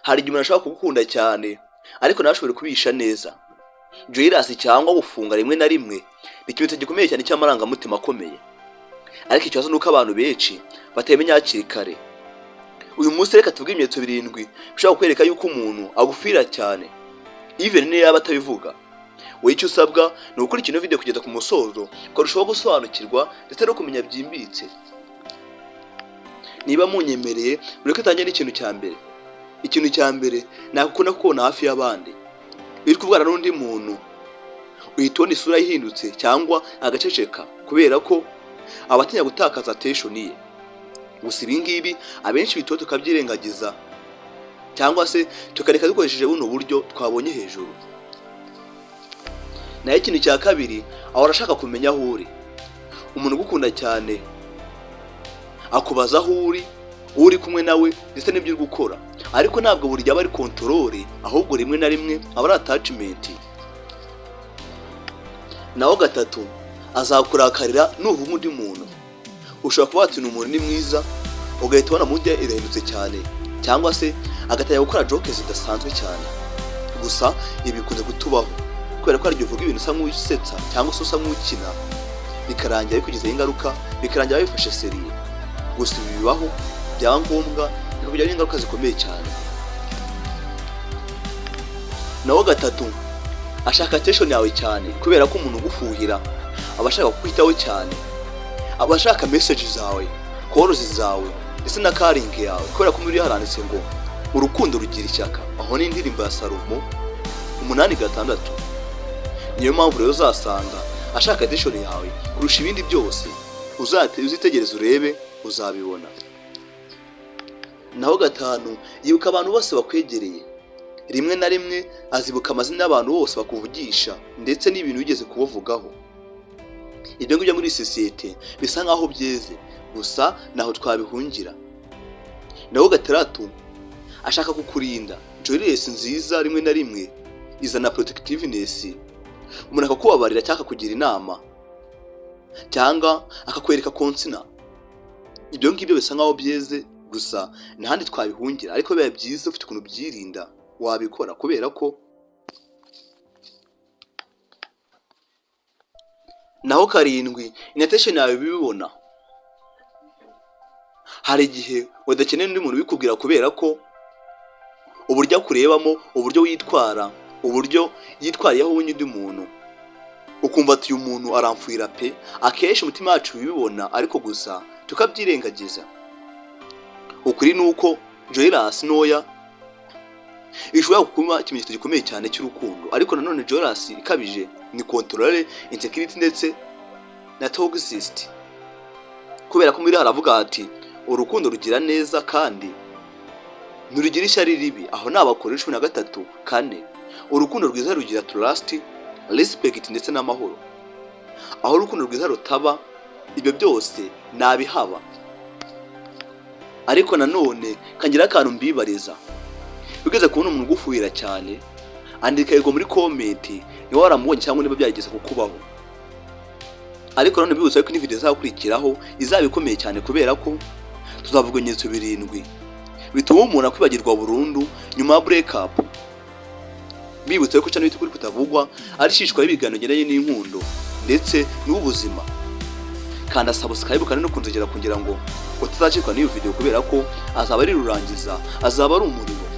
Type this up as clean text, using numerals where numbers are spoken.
hari igihe umuntu ashobora kugukunda cyane ariko ntashobore kubisha neza. Jealousy cyangwa gufunga rimwe na rimwe ni ikimenyetso gikomeye cyane cy'amarangamutima akomeye, ariko ikibazo nuko abantu benshi batabimenya hakiri kare. Uyu munsi reka tuvuge ibimenyetso 7 bishobora kwereka yuko umuntu agufira cyane even niyo yaba atabivuga. Wowe icyo usabwa ni ugukurikira ino video kugeza ku musozo ukarushaho gusobanukirwa ndetse no kumenya byimbitse. Niba munyemereye mureke tangiye n'ikintu cya mbere. Ikintu cya mbere nakukunda kubona hafi y'abandi. Iri kuvugana n'undi muntu uhita ubona isura yihindutse cyangwa agaceceka kubera ko abatinya gutakaza attention ye. Gusa ibingibi abenshi bito tukabyirengagiza cyangwa se tukareka dukoresheje buno buryo twabonye hejuru. Naho ikintu cya kabiri aho arashaka kumenya aho uri. Umuntu ugukunda cyane akubaza aho uri kumwe nawe ndetse n'ibyo uri gukora, ariko ntabwo buri gihe aba ari control, ahubwo rimwe na rimwe aba ari attachment. Naho gatatu azakurakarira nuvuga undi muntu. Ushobora kuba ati umuntu ni mwiza ugahita ubona mude irahindutse cyane, cyangwa se agatangira gukora jokes zidasanzwe cyane. Gusa ibi bikunze kutubaho kubera ko aryo uvuga ibintu usa nk'usetsa cyangwa se usa nk'ukina bikarangira bikugizeho ingaruka, bikarangira bifashe seriye. Gusa ibi bibaho byaba ngombwa bikakugira ingaruka zikomeye cyane. Naho gatatu ashaka attention yawe cyane kubera ko umuntu ugufuhira abashaka kukwitaho cyane, abashaka message zawe, calls zawe ndetse na caring yawe, kubera ko muri haranditse ngo urukundo rugira ishyaka. Aho ni indirimbo ya Salomo 8:6. Niyo mpamvu rero uzasanga ashaka attention yawe kurusha ibindi byose. Uzitegereza urebe uzabibona. Naho gatanu yibuka abantu bose bakwegereye. Rimwe na rimwe azibuka amazina y'abantu bose bakuvugisha ndetse n'ibintu bigeze kubavugaho. Ibyo ngibyo muri society bisa nkaho byeze, gusa naho twabihungira. Naho gatandatu ashaka kukurinda. Jealousy nziza rimwe na rimwe izana protectiveness. Umuntu akakubabarira cyangwa kugira inama cyangwa akakwereka konsina. Ibyo ngibyo bisa nkaho byeze, gusa ntahandi twabihungira, ariko biba byiza ufite ukuntu byirinda wabikora kubera ko. Naho karindwi inattention yawe bibona. Hari igihe wadakeneye undi muntu bikubwira kubera ko uburyo akurebamo, uburyo witwara, uburyo yitwariyeho undi muntu, ukumva ati uyu muntu aramfuira pe. Akenshi umutima wacu bibona, ariko gusa tukabyirengagiza. Ukuri nuko jealousy noya ishobora kuba ikimenyetso gikomeye cyane cy'urukundo, ariko nanone jealousy ikabije ni control, insecurity ndetse na toxicity. Kubera ko muri haravuga ati urukundo rugira neza kandi nurugira ishyari ribi. Aho nabakoresha 13:4. Urukundo rwiza rugira trust, respect ndetse n'amahoro. Aho urukundo rwiza rutaba, ibyo byose nabihaba. Ariko nanone kangira akantu mbibariza. Bigeze kubona umuntu ugufuhira cyane, andika yego muri comment niba waramubonye cyangwa niba byageze kukubaho. Ariko none bibutsa ko video zakurikiraho izabikomeye cyane kubera ko tuzavuga ibimenyetso 7 bituma umuntu akwibagirwa burundu nyuma ya break up. Bibutsa ko cyane kuri kutavugwa ari shishwa y'ibigano ngeneye n'inkundo ndetse n'ubuzima. Kanda subscribe kandi no kunzogera kugira ngo utazacikwa n'iyo video kubera ko azaba ari rurangiza, azaba ari umuriro.